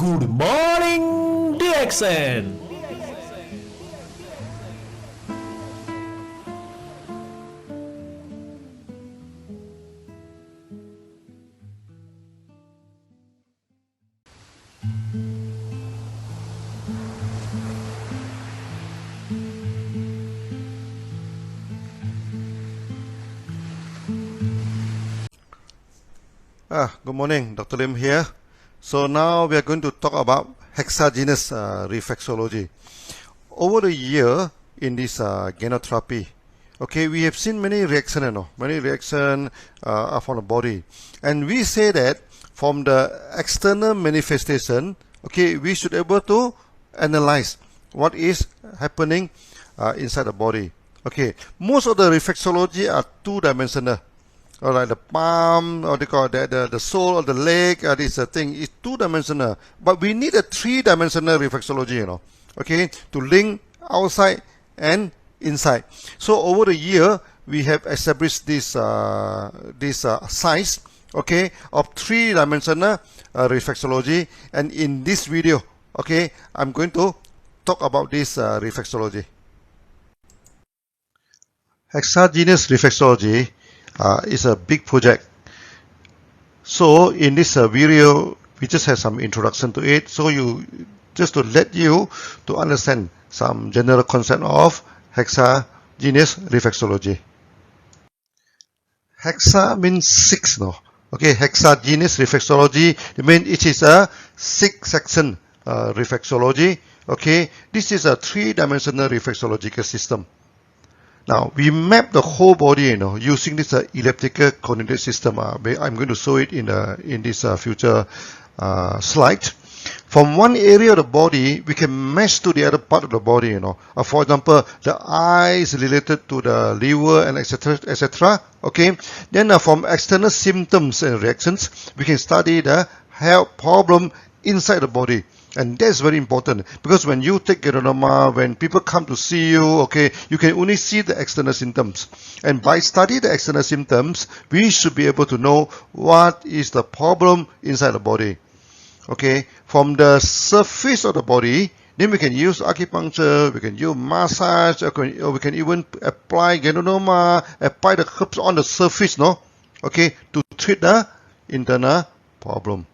Good morning, DXN. Good morning, Dr. Lim here. So now we are going to talk about hexageneous reflexology. Over the year in this Ganotherapy, okay, we have seen many reactions, from the body, and we say that from the external manifestation, okay, we should be able to analyze what is happening inside the body. Okay, most of the reflexology are two-dimensional. Alright, the palm, or they call that the sole of the leg, this thing is two-dimensional. But we need a three-dimensional reflexology, okay, to link outside and inside. So over the year, we have established this science, okay, of three-dimensional reflexology. And in this video, okay, I'm going to talk about this reflexology. Hexageneous reflexology is a big project. So in this video, we just have some introduction to it. So just to let you to understand some general concept of hexageneous reflexology. Hexa means six, no? Okay, hexageneous reflexology, it means it is a six-section reflexology. Okay, this is a three-dimensional reflexological system. Now, we map the whole body, using this elliptical coordinate system. I'm going to show it in this future slide. From one area of the body, we can match to the other part of the body, For example, the eye is related to the liver and etc., etc. Okay. Then from external symptoms and reactions, we can study the health problem inside the body. And that's very important, because when you take Ganoderma, when people come to see you, okay, you can only see the external symptoms. And by studying the external symptoms, we should be able to know what is the problem inside the body. Okay, from the surface of the body, then we can use acupuncture, we can use massage, or we can even apply Ganoderma, apply the herbs on the surface, okay, to treat the internal problem.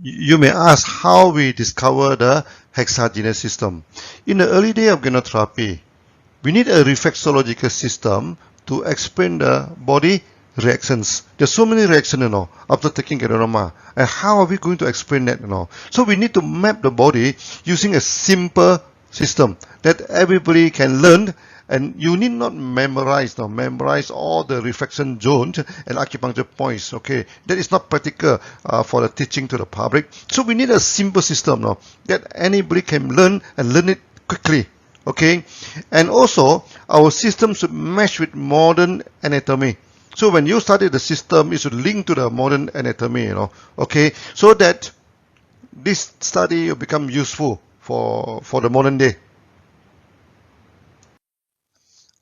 You may ask how we discover the hexageneous system. In the early day of Ganotherapy, we need a reflexological system to explain the body reactions. There's so many reactions, after taking Ganoderma. And how are we going to explain that, So we need to map the body using a simple system that everybody can learn. And you need not memorize all the reflection zones and acupuncture points, okay? That is not practical for the teaching to the public. So we need a simple system that anybody can learn and learn it quickly, okay? And also, our system should match with modern anatomy. So when you study the system, it should link to the modern anatomy, okay? So that this study will become useful for the modern day.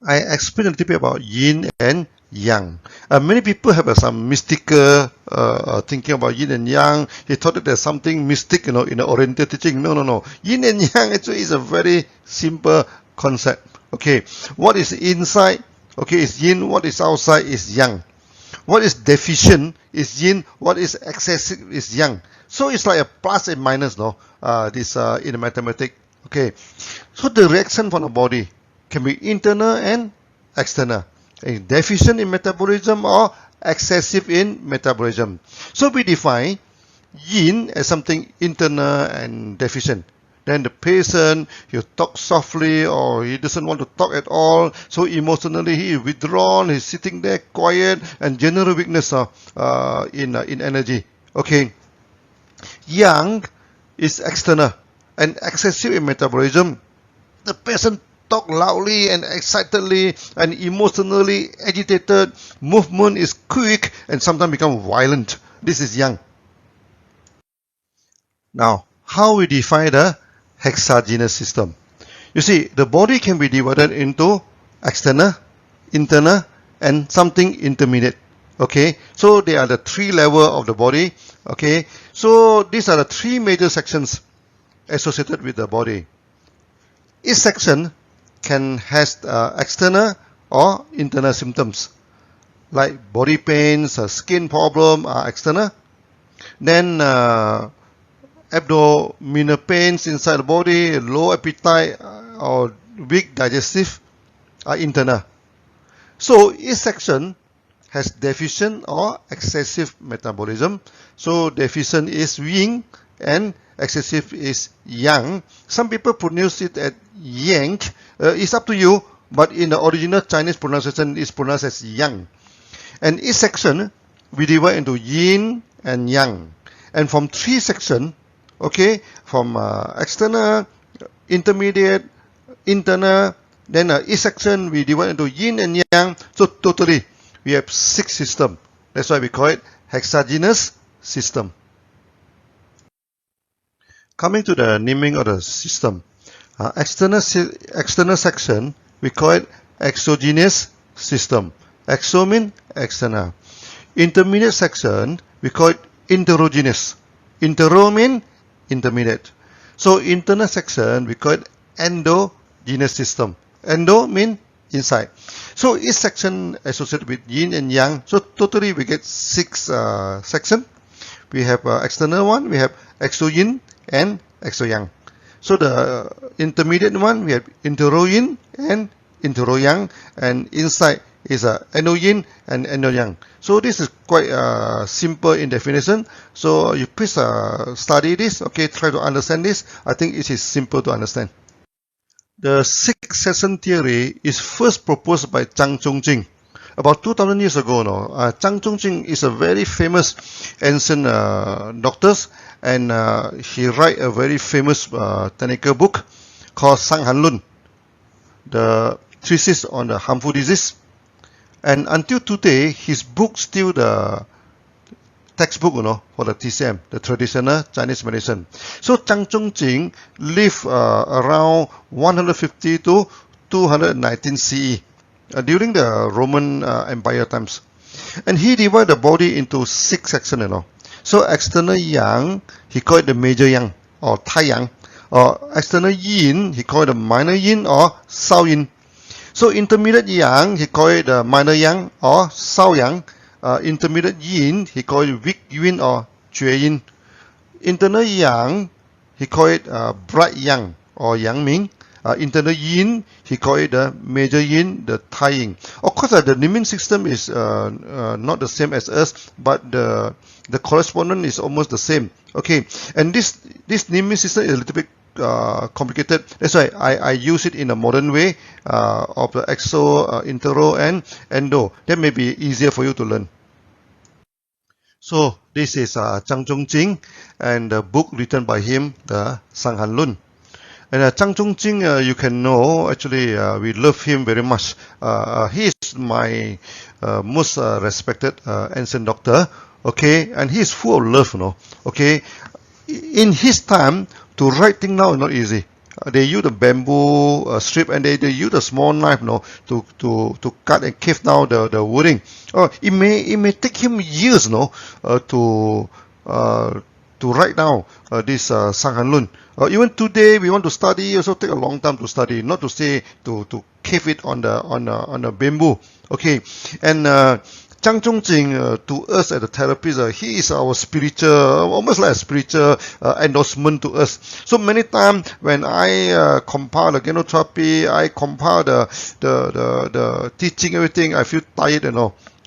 I explained a little bit about yin and yang. Many people have some mystical thinking about yin and yang. They thought that there's something mystic, in the Oriental teaching. No. Yin and yang actually is a very simple concept. Okay, what is inside, okay, is yin. What is outside is yang. What is deficient is yin. What is excessive is yang. So it's like a plus and minus, this in mathematics. Okay, so the reaction from the body can be internal and external, deficient in metabolism or excessive in metabolism. So we define yin as something internal and deficient. Then the patient, he talks softly or he doesn't want to talk at all. So emotionally he is withdrawn, he's sitting there quiet, and general weakness in energy. Okay. Yang is external and excessive in metabolism. The patient talk loudly and excitedly and emotionally agitated. Movement is quick and sometimes become violent. This is yang. Now, how we define the hexageneous system? You see, the body can be divided into external, internal, and something intermediate. Okay, so they are the three levels of the body. Okay, so these are the three major sections associated with the body. Each section can has external or internal symptoms like body pains, skin problem are external. Then abdominal pains inside the body, low appetite or weak digestive are internal. So each section has deficient or excessive metabolism. So deficient is yin and excessive is yang. Some people pronounce it as yang. It's up to you, but in the original Chinese pronunciation it's pronounced as yang. And each section we divide into yin and yang. And from three sections, okay, from external, intermediate, internal, then each section we divide into yin and yang. So totally we have 6 systems. That's why we call it hexageneous system. Coming to the naming of the system, external section we call it exogenous system. Exo means external. Intermediate section we call it interogenous. Intero means intermediate. So internal section we call it endogenous system. Endo means inside. So each section associated with yin and yang. So totally we get 6 sections. We have external one, we have exo yin and exo yang. So the intermediate one we have intero yin and intero yang, and inside is endo yin and endo yang. So this is quite simple in definition. So you please study this. Okay, try to understand this. I think it is simple to understand. The 6-section theory is first proposed by Zhang Zhongjing about 2000 years ago. Zhang Zhongjing is a very famous ancient doctor, and he write a very famous technical book called Sang Han Lun, the thesis on the harmful disease. And until today, his book still the textbook, for the TCM, the traditional Chinese medicine. So Zhang Zhongjing lived around 150 to 219 CE during the Roman Empire times, and he divided the body into 6 sections. So external yang, he called it the major yang or Tai yang, or external yin, he called it the minor yin or Sao yin. So intermediate yang, he called it the minor yang or Sao yang. Intermediate yin, he called it weak yin or Jue yin. Internal yang, he called it bright yang or Yang Ming. Internal yin, he called it the major yin, the Tai yin. Of course, the naming system is not the same as us, but the correspondence is almost the same. Okay, and this naming system is a little bit complicated. That's why I use it in a modern way of the exo, intero, and endo. That may be easier for you to learn. So this is Zhang Zhongjing, and the book written by him, the Sang Han Lun. And Zhang Zhongjing, you can know, actually we love him very much. He is my most respected ancient doctor. Okay, and he is full of love, Okay, in his time, to write things now is not easy. They use the bamboo strip, and they use a small knife, to cut and carve down the wording. It may take him years, to write down this Sang Han Lun. Even today, we want to study, also take a long time to study, not to say to carve it on the bamboo. Okay, and Zhang Zhongjing, to us as a therapist, he is our spiritual, almost like a spiritual endorsement to us. So many times when I compile the Ganotherapy, I compile the teaching, everything, I feel tired,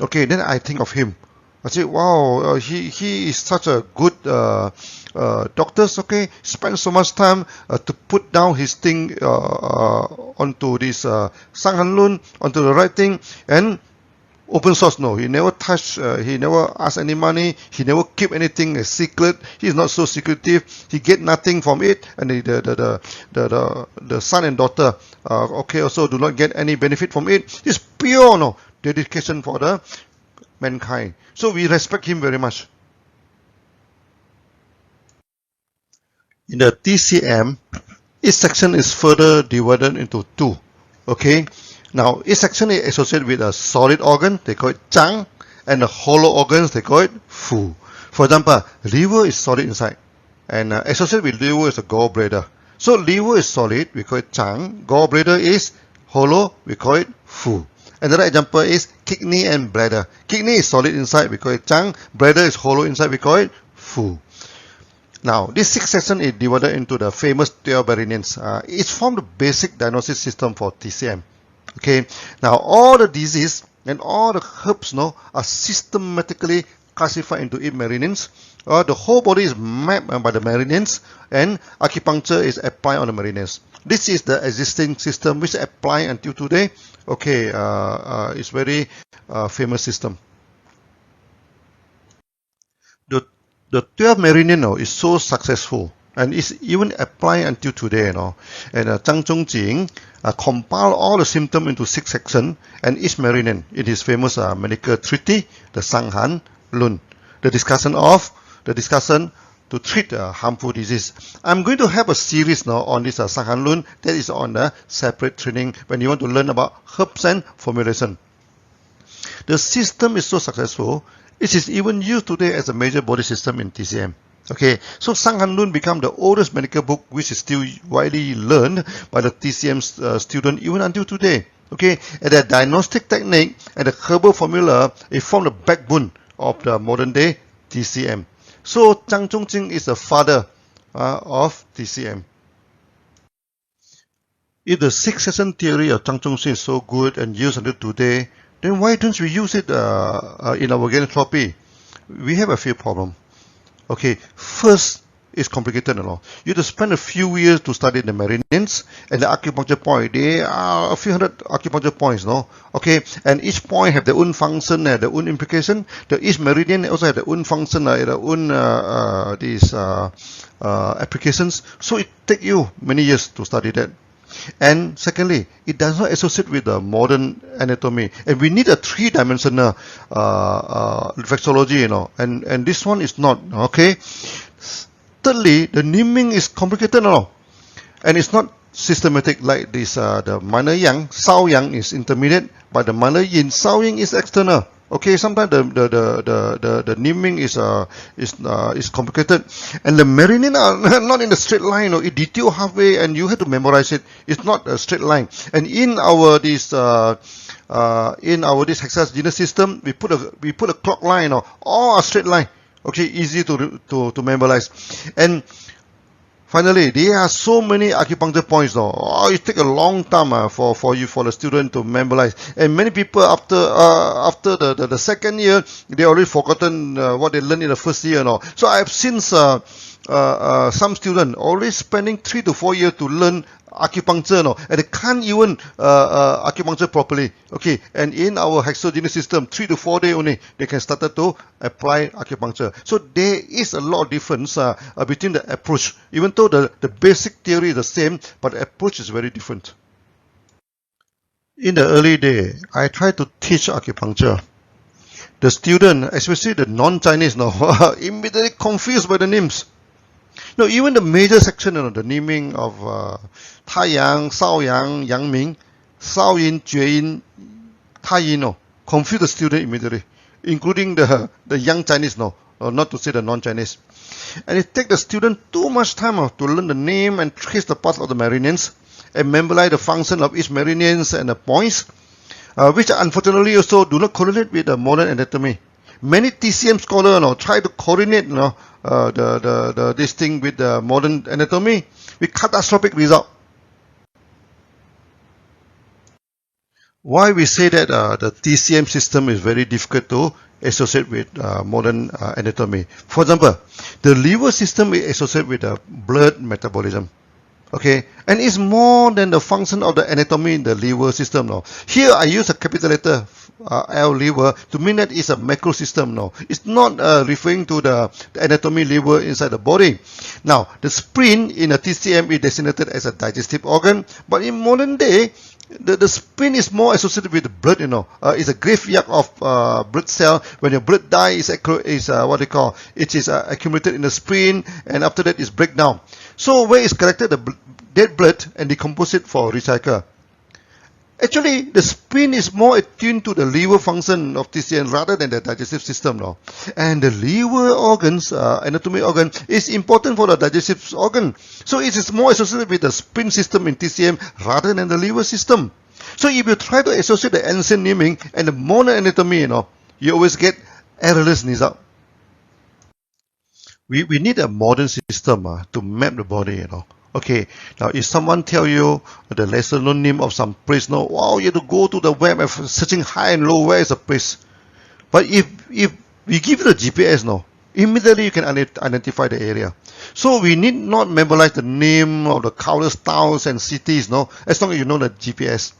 Okay, then I think of him. I say, wow, he is such a good doctor. Okay, spend so much time to put down his thing onto this Sang Han Lun, onto the writing, and open source. No, he never touch, he never ask any money, he never keep anything a secret. He is not so secretive. He get nothing from it, and the son and daughter, okay, also do not get any benefit from it. It's pure dedication for the mankind. So we respect him very much. In the TCM, each section is further divided into 2. Okay. Now, each section is associated with a solid organ, they call it Zhang, and the hollow organs, they call it fu. For example, liver is solid inside, and associated with liver is a gallbladder. So liver is solid, we call it chang. Gallbladder is hollow, we call it fu. Another example is kidney and bladder. Kidney is solid inside, we call it chang. Bladder is hollow inside, we call it fu. Now, this 6 section is divided into the famous 12 meridians. It forms the basic diagnosis system for TCM. Okay. Now, all the disease and all the herbs are systematically classified into 8 meridians. The whole body is mapped by the meridians, and acupuncture is applied on the meridians. This is the existing system which is applied until today. Okay, it's very famous system. The 12 meridian is so successful and is even applied until today. And Zhang Zhongjing compiled all the symptoms into 6 sections, and each meridian in his famous medical treatise, the Sanghan Lun, the discussion to treat harmful disease. I'm going to have a series now on this Sanghan Lun that is on the separate training when you want to learn about herbs and formulation. The system is so successful, it is even used today as a major body system in TCM. Okay, so Sanghan Lun become the oldest medical book which is still widely learned by the TCM student even until today. Okay, and the diagnostic technique and the herbal formula, it form the backbone of the modern day TCM. So Zhang Zhongjing is the father of TCM. If the 6 session theory of Zhang Zhongjing is so good and used until today, then why don't we use it in our Ganotherapy? We have a few problems. Okay, first, it's complicated. You have to spend a few years to study the meridians and the acupuncture point. There are a few hundred acupuncture points. Okay, and each point have their own function and their own implication. Each meridian also have their own function and their own applications. So it takes you many years to study that. And secondly, it does not associate with the modern anatomy, and we need a 3-dimensional reflexology, and this one is not. Okay. Thirdly, the naming is complicated, and it's not systematic like this. The minor yang, Sao Yang is intermediate, but the minor yin, Sao Yin is external. Okay, sometimes the naming is complicated, and the meridian are not in a straight line. It detail halfway, and you have to memorize it. It's not a straight line. And in our this hexageneous system, we put a clock line, all a straight line. Okay, easy to memorize. And finally, there are so many acupuncture points now. It takes a long time for the student to memorize. And many people after the second year, they already forgotten what they learned in the first year. So I have seen some students already spending 3 to 4 years to learn acupuncture, and they can't even acupuncture properly. Okay, and in our hexageneous system, 3 to 4 days only they can start to apply acupuncture. So there is a lot of difference between the approach, even though the basic theory is the same, but the approach is very different. In the early day, I tried to teach acupuncture. The student, especially the non-Chinese are immediately confused by the names. Even the major section, the naming of Taiyang, Shaoyang, Yangming, Shaoyin, Jueyin, Taiyin, confuse the student immediately, including the young Chinese, not to say the non-Chinese. And it takes the student too much time to learn the name and trace the path of the meridians and memorize the function of each meridians and the points, which unfortunately also do not correlate with the modern anatomy. Many TCM scholars try to coordinate this thing with the modern anatomy with catastrophic result. Why we say that the TCM system is very difficult to associate with modern anatomy. For example, the liver system is associated with the blood metabolism. Okay, and it's more than the function of the anatomy in the liver system now. Here I use a capital letter L liver to mean that it's a macro system now. It's not referring to the anatomy liver inside the body. Now, the spleen in a TCM is designated as a digestive organ, but in modern day, the spleen is more associated with the blood, It's a graveyard of blood cell. When your blood dies, is what they call, it is accumulated in the spleen, and after that it's break down. So where is collected the dead blood and decompose it for recycle. Actually, the spleen is more attuned to the liver function of TCM rather than the digestive system now. And the liver organs, anatomy organ, is important for the digestive organ. So it is more associated with the spleen system in TCM rather than the liver system. So if you try to associate the ancient naming and the modern anatomy, you always get errorless result. We need a modern system to map the body, Okay, now if someone tell you the lesser known name of some place, wow, you have to go to the web and searching high and low, where is the place? But if we give you the GPS, immediately you can identify the area. So we need not memorize the name of the countless towns and cities, as long as you know the GPS.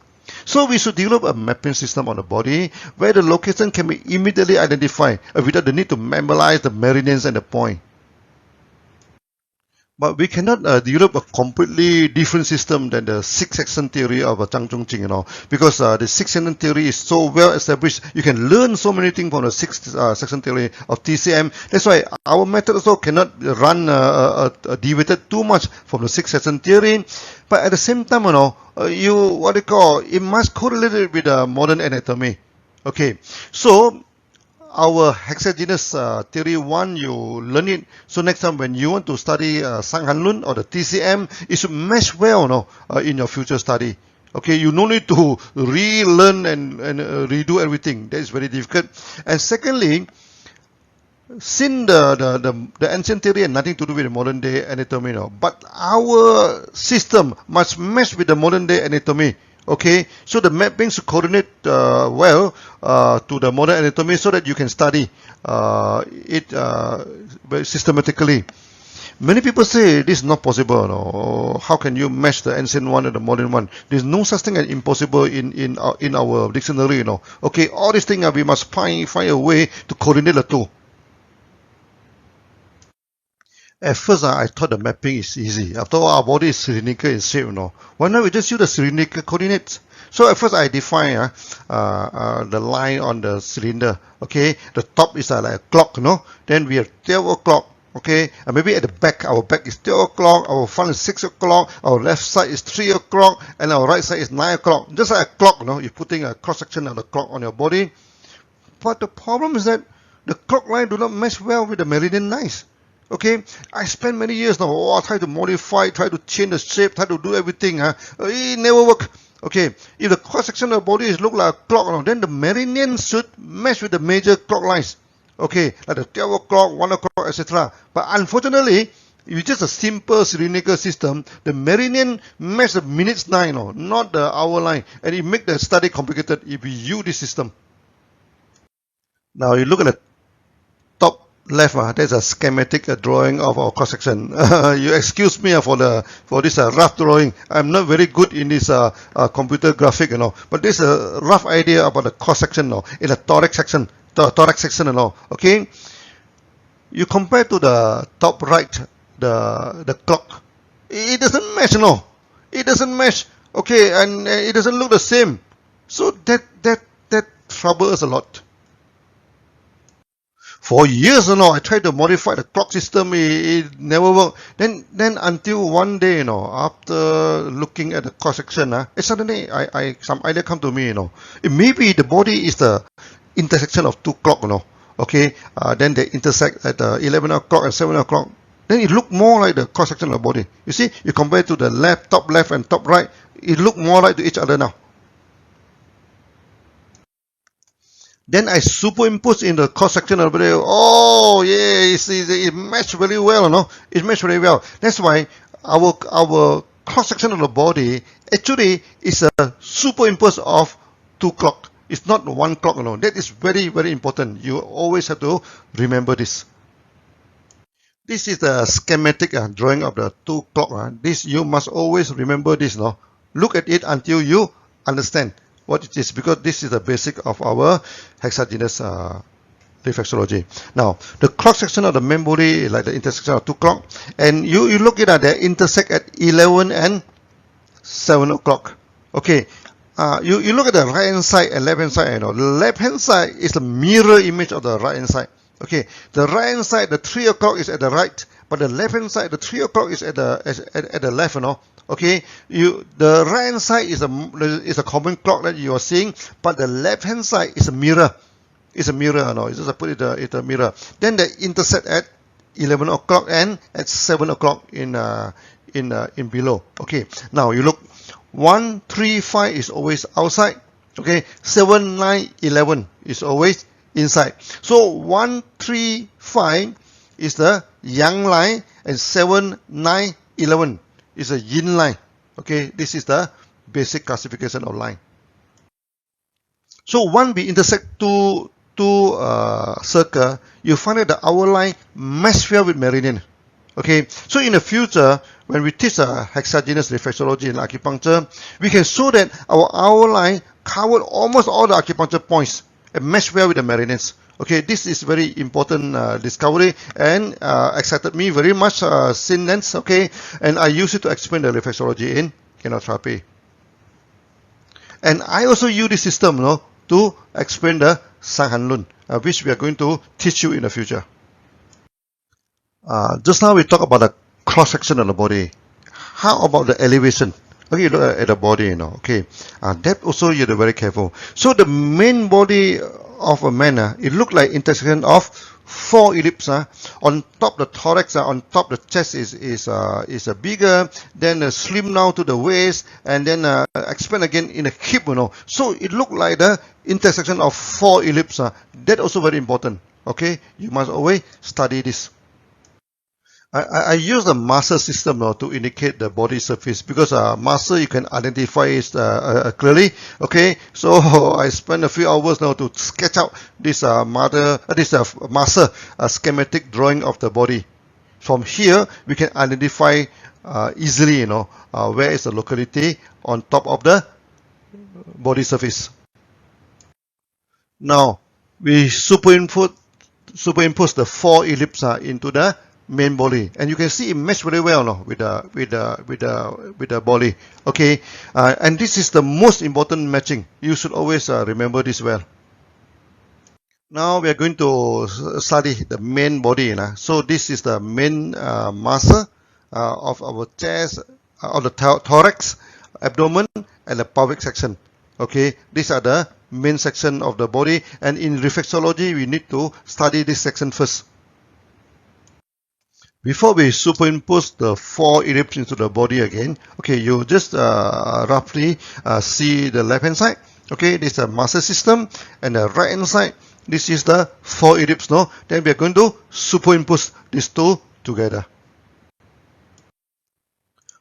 So we should develop a mapping system on the body where the location can be immediately identified without the need to memorize the meridians and the point. But we cannot develop a completely different system than the six-section theory of Zhang Zhongjing, because the six-section theory is so well established. You can learn so many things from the six-section theory of TCM. That's why our method also cannot run deviated too much from the six-section theory. But at the same time, it must correlate with the modern anatomy. Okay, so our hexageneous theory 1, you learn it. So next time when you want to study Sanghanlun or the TCM, it should mesh well in your future study. Okay, you no need to relearn and redo everything. That is very difficult. And secondly, since the ancient theory had nothing to do with the modern day anatomy, but our system must mesh with the modern day anatomy. Okay, so the mapping should coordinate well to the modern anatomy so that you can study it very systematically. Many people say this is not possible. How can you match the ancient one and the modern one? There's no such thing as impossible in our dictionary. Okay, all these things we must find a way to coordinate the two. At first, I thought the mapping is easy. After all, our body is cylindrical in shape, Why not we just use the cylindrical coordinates? So at first, I define the line on the cylinder. Okay, the top is like a clock, Then we have 12 o'clock. Okay, and maybe at the back, our back is 12 o'clock, our front is 6 o'clock, our left side is 3 o'clock, and our right side is 9 o'clock. Just like a clock, You're putting a cross section of the clock on your body. But the problem is that the clock line do not match well with the meridian lines. Okay, I spent many years now, try to modify, try to change the shape, try to do everything. It never work. Okay, if the cross section of the body is look like a clock, then the meridian should match with the major clock lines. Okay, like the 12 o'clock, 1 o'clock, etc. But unfortunately, if it's just a simple cylindrical system, the meridian match the minutes line, not the hour line, and it make the study complicated if we use this system. Now you look at the top left, there's a schematic drawing of our cross section. You excuse me for this rough drawing. I'm not very good in this computer graphic, but this is a rough idea about the cross section, in the thorax section. Okay, you compare to the top right, the clock. It doesn't match, It doesn't match. Okay, and it doesn't look the same. So that troubles us a lot. For years, I tried to modify the clock system. It never worked. Then until one day, after looking at the cross section, suddenly some idea come to me. Maybe the body is the intersection of two clocks. Okay, then they intersect at 11 o'clock and 7 o'clock. Then it look more like the cross section of the body. You see, you compare to the top left and top right, it look more like to each other now. Then I superimpose in the cross section of the body. Oh yeah, it matched very well, It matched very well. That's why our cross section of the body actually is a superimpose of two clocks. It's not one clock, That is very, very important. You always have to remember this. This is the schematic drawing of the two clock. This you must always remember this, Look at it until you understand what it is, because this is the basic of our hexageneous reflexology. Now, the cross section of the main body is like the intersection of two clock, and you look at it, they intersect at 11 and 7 o'clock. Okay, you look at the right hand side and left hand side. The left hand side is the mirror image of the right hand side. Okay, the right hand side, the 3 o'clock is at the right, but the left hand side, the 3 o'clock is at the left, you know. Okay, the right hand side is a common clock that you are seeing, but the left hand side is a mirror. It's a mirror, you know. It's just I put it a mirror. Then they intersect at 11 o'clock and at 7 o'clock in below. Okay, now you look. 1, 3, 5 is always outside. Okay, 7, 9, 11 is always inside. So 1, 3, 5 is the yang line, and 7, 9, 11 is a yin line. Okay, this is the basic classification of line. So when we intersect two circle, you find that the hour line mesh well with meridian. Okay, so in the future, when we teach hexageneous reflexology and acupuncture, we can show that our hour line covered almost all the acupuncture points and mesh well with the meridians. Okay, this is very important discovery and excited me very much since then. Okay, and I use it to explain the reflexology in Ganotherapy. And I also use this system, you know, to explain the Sanghanlun, which we are going to teach you in the future. Just now we talked about the cross section of the body. How about the elevation? Okay, you look at the body, you know. Okay, that also you're very careful. So the main body of a man, it look like intersection of 4 ellipses. On top the thorax, on top the chest is bigger. Then slim down to the waist, and then expand again in the hip, you know. So it look like the intersection of 4 ellipses. That also very important. Okay, you must always study this. I use the master system to indicate the body surface, because master you can identify it clearly. Okay, so I spent a few hours now to sketch out this master schematic drawing of the body. From here we can identify easily, you know, where is the locality on top of the body surface. Now we superimpose the 4 ellipses into the main body, and you can see it mesh very well, no, with the body. Okay, and this is the most important matching. You should always remember this well. Now we are going to study the main body. So this is the main muscle of our chest, of the thorax, abdomen, and the pelvic section. Okay, these are the main section of the body, and in reflexology we need to study this section first. Before we superimpose the 4 ellipses into the body again, okay, you just roughly see the left hand side. Okay, this is the muscle system, and the right hand side, this is the 4 ellipses. No, then we are going to superimpose these two together.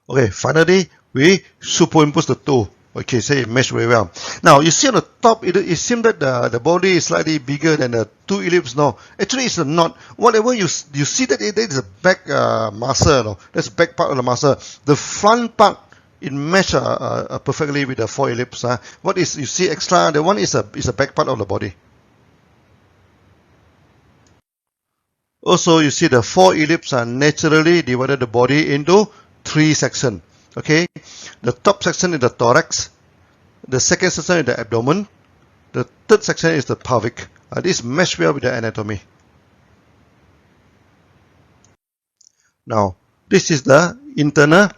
Okay, finally we superimpose the two. Okay, so it mesh very well. Now you see on the top, it seems that the body is slightly bigger than the 2 ellipses. No, actually it's not. Whatever you see that it is a back muscle. No? That's the back part of the muscle. The front part, it mesh perfectly with the 4 ellipses. What is you see extra? The one is a back part of the body. Also, you see the 4 ellipses are naturally divided the body into 3 sections. Okay, the top section is the thorax, the second section is the abdomen, the third section is the pelvic. This mesh well with the anatomy. Now, this is the internal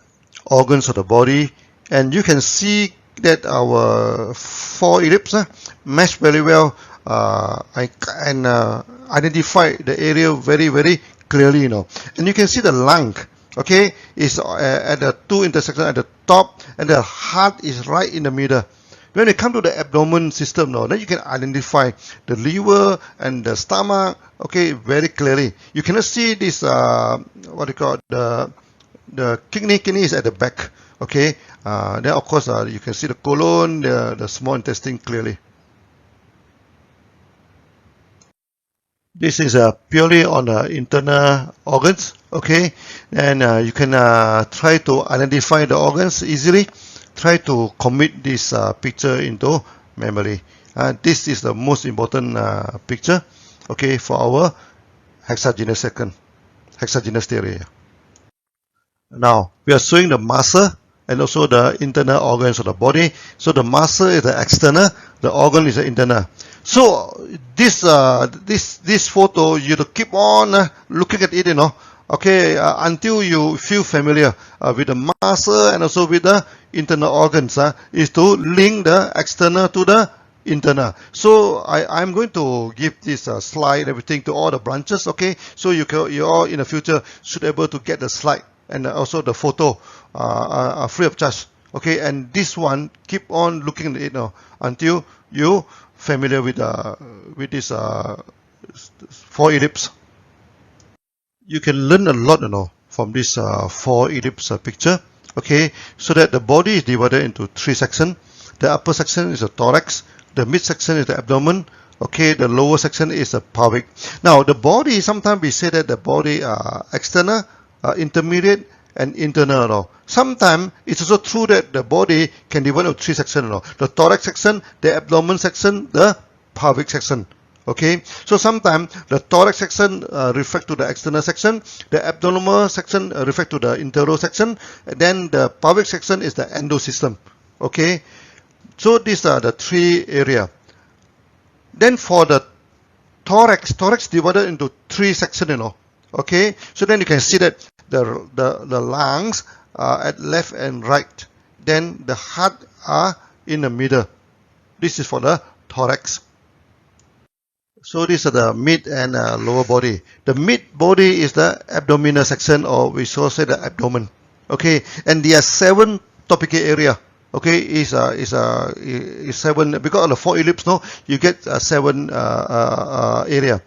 organs of the body, and you can see that our 4 ellipses mesh very well and identify the area very, very clearly, you know. And you can see the lung. Okay, is at the 2 intersections at the top, and the heart is right in the middle. When we come to the abdomen system now, then you can identify the liver and the stomach, okay, very clearly. You cannot see this, what you call the kidney is at the back, okay. Then of course you can see the colon, the small intestine clearly. This is purely on the internal organs, okay, and you can try to identify the organs easily. Try to commit this picture into memory. This is the most important picture, okay, for our hexageneous theory. Now we are showing the muscle and also the internal organs of the body. So the muscle is the external, the organ is the internal. So this photo, you to keep on looking at it, okay, until you feel familiar with the muscle and also with the internal organs, is to link the external to the internal. So I'm going to give this slide, everything to all the branches, okay? So you all in the future should be able to get the slide and also the photo free of charge, okay? And this one, keep on looking at it until you familiar with this 4 ellipse. You can learn a lot, from this 4 ellipse picture, okay? So that the body is divided into 3 sections. The upper section is the thorax, the mid section is the abdomen, okay? The lower section is the pelvic. Now the body, sometimes we say that the body external, intermediate, and internal. Sometimes it's also true that the body can divide into 3 sections. The thorax section, the abdomen section, the pelvic section. Okay, so sometimes the thorax section refers to the external section, the abdominal section refers to the internal section, and then the pelvic section is the endosystem. Okay, so these are the 3 areas. Then for the thorax divided into 3 sections. Okay, so then you can see that the lungs are at left and right. Then the heart are in the middle. This is for the thorax. So these are the mid and lower body. The mid body is the abdominal section, or we also say the abdomen. Okay, and there are 7 topical area. Okay, is 7 because of the 4 ellipse. You get 7 area,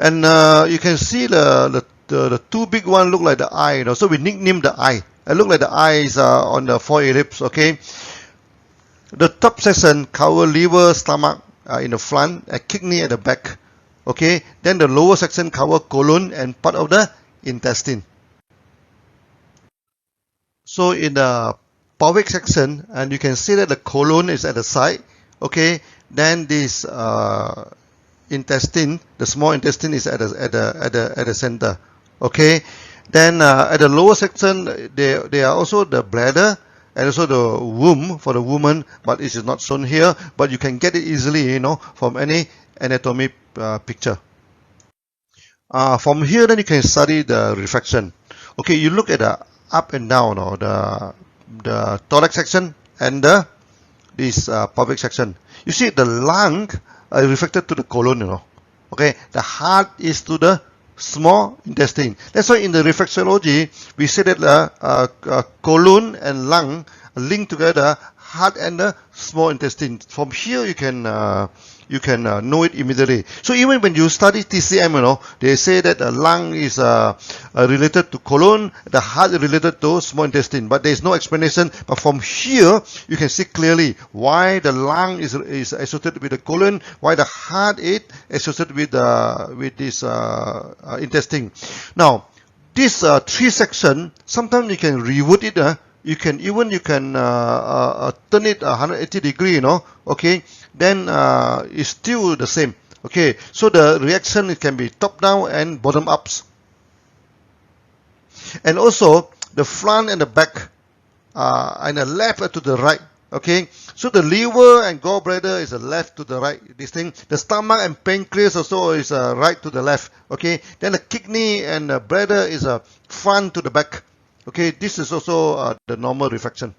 and you can see the 2 big one look like the eye. So we nickname the eye. It look like the eyes on the 4 ellipse. Okay, the top section cover liver, stomach in the front, and kidney at the back. Okay, then the lower section cover colon and part of the intestine. So in the pelvic section, and you can see that the colon is at the side. Okay, then this intestine, the small intestine, is at the center. Okay, then at the lower section, there are also the bladder and also the womb for the woman, but it is not shown here. But you can get it easily, from any anatomy picture. From here, then you can study the reflection. Okay, you look at the up and down, the thorax section and this pelvic section. You see the lung are reflected to the colon, Okay, the heart is to the small intestine. That's why in the reflexology we say that the colon and lung link together, heart and the small intestine. From here you can know it immediately. So even when you study TCM, they say that the lung is related to colon, the heart is related to small intestine, but there is no explanation. But from here you can see clearly why the lung is associated with the colon, why the heart is associated with this intestine. Now this 3 section, sometimes you can revert it. You can turn it 180 degree, okay, then it's still the same. Okay, so the reaction, it can be top down and bottom ups, and also the front and the back and the left to the right. Okay, so the liver and gallbladder is the left to the right, this thing. The stomach and pancreas also is right to the left. Okay, then the kidney and the bladder is front to the back. Okay, this is also the normal reflection.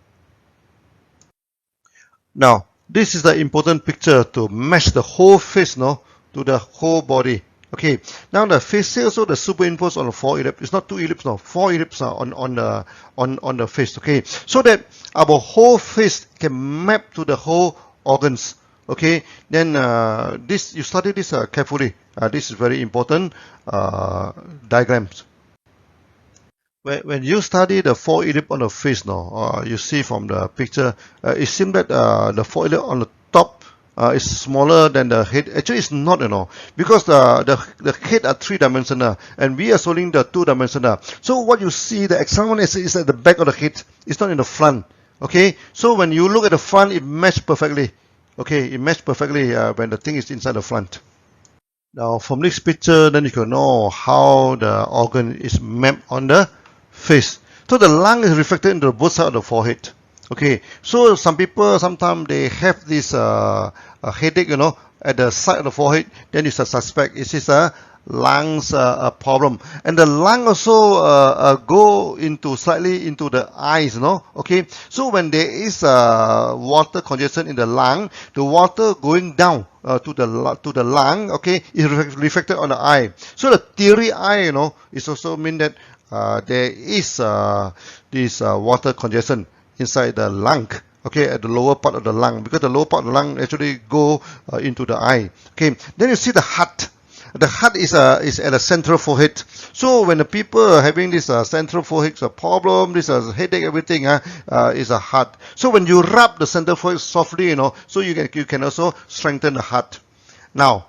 Now, this is the important picture to match the whole face, to the whole body. Okay, now the face also the superimposed on the 4 ellipse. It's not 2 ellipse, 4 ellipse on the face. Okay, so that our whole face can map to the whole organs. Okay, then this, you study this carefully. This is very important diagrams. When you study the 4 ellipse on the face, you see from the picture, it seems that the 4 ellipse on the top is smaller than the head. Actually, it's not, because the head are 3-dimensional and we are showing the 2-dimensional. So what you see, the external one is at the back of the head. It's not in the front. Okay, so when you look at the front, it matches perfectly. Okay, it matches perfectly when the thing is inside the front. Now, from this picture, then you can know how the organ is mapped on the face. So the lung is reflected into both sides of the forehead. Okay, so some people sometimes they have this headache, at the side of the forehead, then it's a suspect. It is a lungs problem, and the lung also go into slightly into the eyes, no? Okay, so when there is water congestion in the lung, the water going down to the lung, okay, is reflected on the eye. So the teary eye, is also mean that there is this water congestion inside the lung. Okay, at the lower part of the lung, because the lower part of the lung actually go into the eye. Okay, then you see the heart. The heart is at a central forehead. So when the people are having this central forehead problem, this headache, everything is a heart. So when you rub the central forehead softly, so you can also strengthen the heart. Now,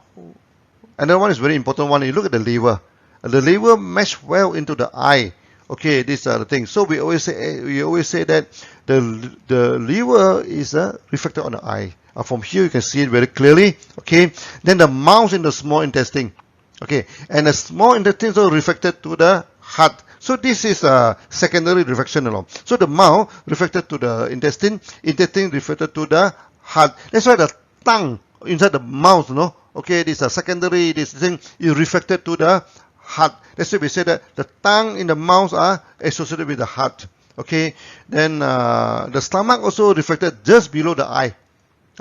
another one is very important one. You look at the liver. The liver mesh well into the eye. Okay, these are the things. So we always say that the liver is reflected on the eye. From here you can see it very clearly. Okay, then the mouth in the small intestine. Okay, and the small intestine is also reflected to the heart. So this is a secondary reflection. So the mouth reflected to the intestine reflected to the heart. That's why the tongue inside the mouth, okay, this is a secondary. This thing is reflected to the heart. That's why we say that the tongue in the mouth are associated with the heart. Okay, then the stomach also reflected just below the eye.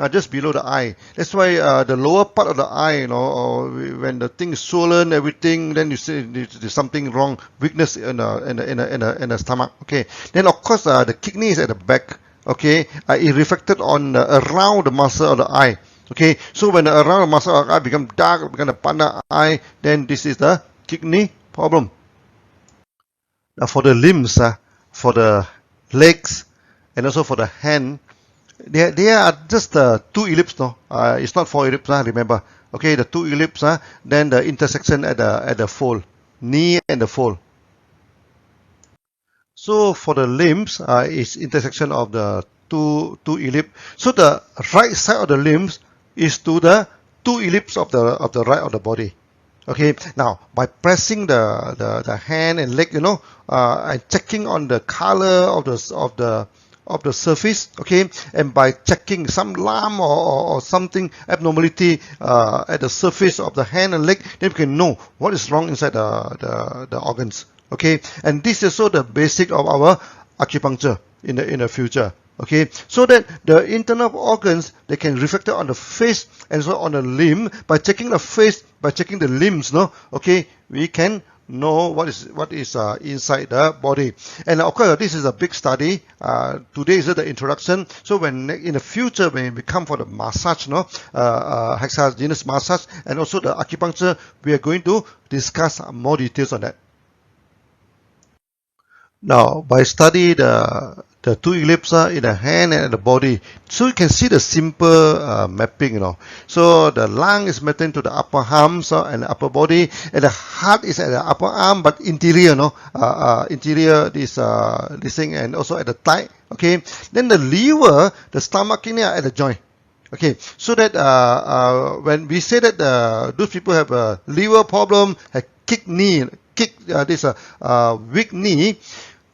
Just below the eye. That's why the lower part of the eye, or when the thing is swollen, everything, then you see there's something wrong, weakness in the stomach. Okay. Then of course the kidney is at the back. Okay. It reflected on around the muscle of the eye. Okay. So when around the muscle of the eye become dark, become a panda eye, then this is the kidney problem. Now for the limbs, for the legs, and also for the hand, they are just two ellipses, it's not four ellipses, remember. Okay, the two ellipses, then the intersection at the fold, knee and the fold. So for the limbs, is intersection of the two ellipses. So the right side of the limbs is to the two ellipses of the right of the body. Okay, now by pressing the hand and leg, and checking on the color of the surface, okay, and by checking some lump or something abnormality at the surface of the hand and leg, then we can know what is wrong inside the organs. Okay, and this is also the basic of our acupuncture in the future. Okay, so that the internal organs, they can reflect on the face and so on the limb. By checking the face, by checking the limbs, okay, we can know what is inside the body. And of course, this is a big study. Today is the introduction. So when in the future, when we come for the massage, hexageneous massage, and also the acupuncture, we are going to discuss more details on that. Now, by study the two ellipses in the hand and the body, so you can see the simple mapping, So the lung is mapping to the upper arms and the upper body, and the heart is at the upper arm, but interior, interior this thing, and also at the thigh. Okay, then the liver, the stomach, kidney are at the joint. Okay, so that when we say that those people have a liver problem, have weak knee.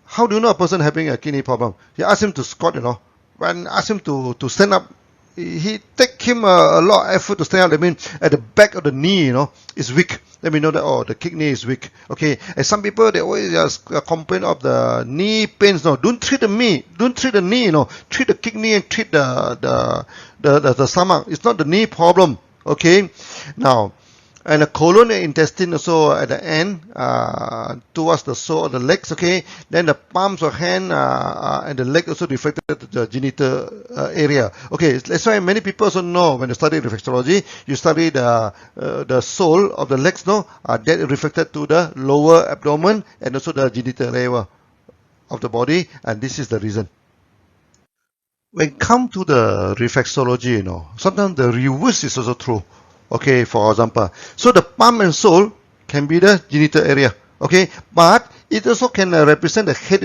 How do you know a person having a kidney problem? You ask him to squat, When ask him to stand up, he take him a lot of effort to stand up. That means at the back of the knee, is weak. Let me know that the kidney is weak. Okay, and some people they always just complain of the knee pains. No, don't treat the knee. Don't treat the knee. Treat the kidney and treat the stomach. It's not the knee problem. Okay, now. And the colon and intestine also at the end, towards the sole of the legs, okay? Then the palms of hand and the leg also reflected to the genital area. Okay, that's why many people also know when you study reflexology, you study the sole of the legs, that reflected to the lower abdomen and also the genital area of the body, and this is the reason. When it comes to the reflexology, sometimes the reverse is also true. Okay, for example, so the palm and sole can be the genital area, okay, but it also can represent the head,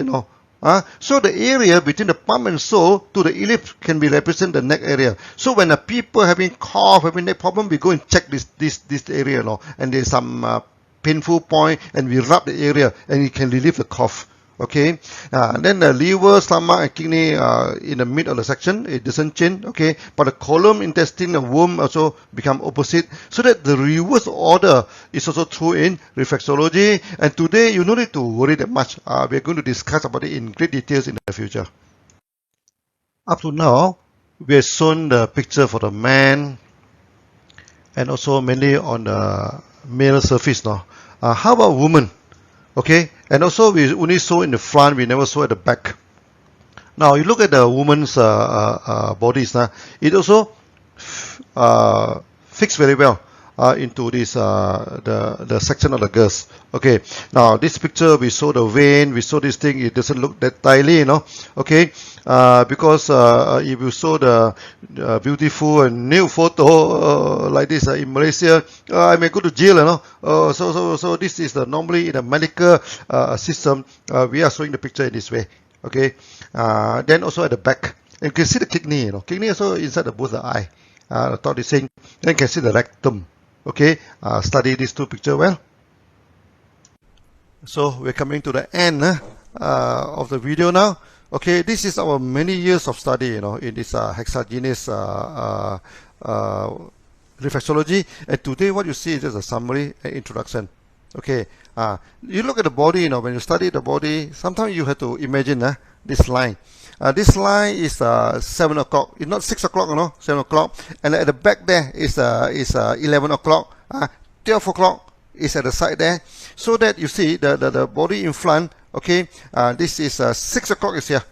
so the area between the palm and sole to the ellipse can be represent the neck area. So when the people having cough, having neck problem, we go and check this area, and there's some painful point, and we rub the area, and it can relieve the cough. Okay, then the liver, stomach, and kidney in the mid of the section, it doesn't change. Okay, but the colon, intestine, and womb also become opposite. So that the reverse order is also true in reflexology. And today you don't need to worry that much. We're going to discuss about it in great details in the future. Up to now, we have shown the picture for the man and also mainly on the male surface now. How about women? Okay, and also we only saw in the front, we never saw at the back. Now you look at the woman's bodies now, it also fits very well into this the section of the girls. Okay, now this picture we saw the vein, we saw this thing, it doesn't look that tightly, you know. Okay, because if you saw the beautiful and new photo like this in Malaysia, I may go to jail, you know. So this is the normally in the medical system we are showing the picture in this way. Okay, then also at the back, and you can see the kidney, you know. Kidney also inside the both the eye. The thought is saying, then you can see the rectum. Okay, study these two pictures well. So we're coming to the end of the video now. Okay, this is our many years of study, you know, in this hexageneous reflexology. And today what you see is just a summary and introduction. Okay, you look at the body, you know, when you study the body, sometimes you have to imagine this line. This line is 7 o'clock. It's not 6 o'clock, you know, 7 o'clock. And at the back there is 11 o'clock. 12 o'clock is at the side there. So that you see the body in front, okay, this is 6 o'clock is here.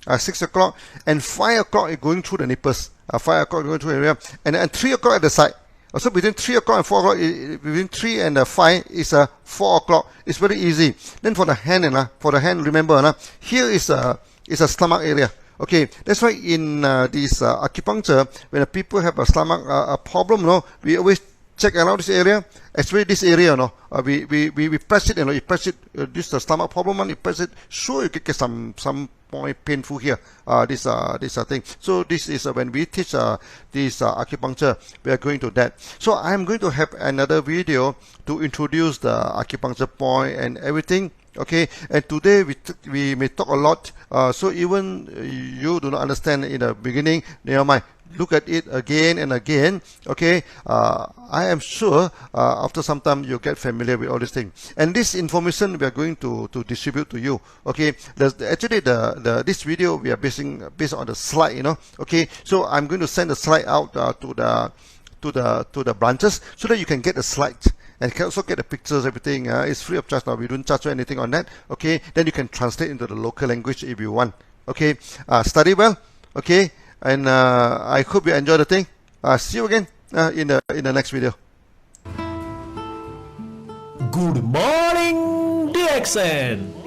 6 o'clock. And 5 o'clock is going through the nipples. 5 o'clock going through the area. And 3 o'clock at the side. So between 3 o'clock and 4 o'clock, between 3 and 5 is 4 o'clock. It's very easy. Then for the hand, remember, here is a stomach area. Okay, that's why in this acupuncture, when the people have a stomach problem, you know, we always check around this area, especially this area, you know. We press it, you know, you press it, this stomach problem, and you press it, sure you can get some point painful here, this thing. So this is when we teach this acupuncture, we are going to that. So I'm going to have another video to introduce the acupuncture point and everything. Okay, and today we may talk a lot, so even you do not understand in the beginning, never mind, look at it again and again. Okay, I am sure after some time you'll get familiar with all these things, and this information we are going to distribute to you. Okay, actually this video we are based on the slide, you know. Okay, so I'm going to send the slide out to the branches so that you can get the slides. And you can also get the pictures, everything. It's free of charge now. We don't charge you anything on that. Okay, then you can translate into the local language if you want. Okay, study well. Okay, and I hope you enjoy the thing. See you again in the next video. Good morning, DXN.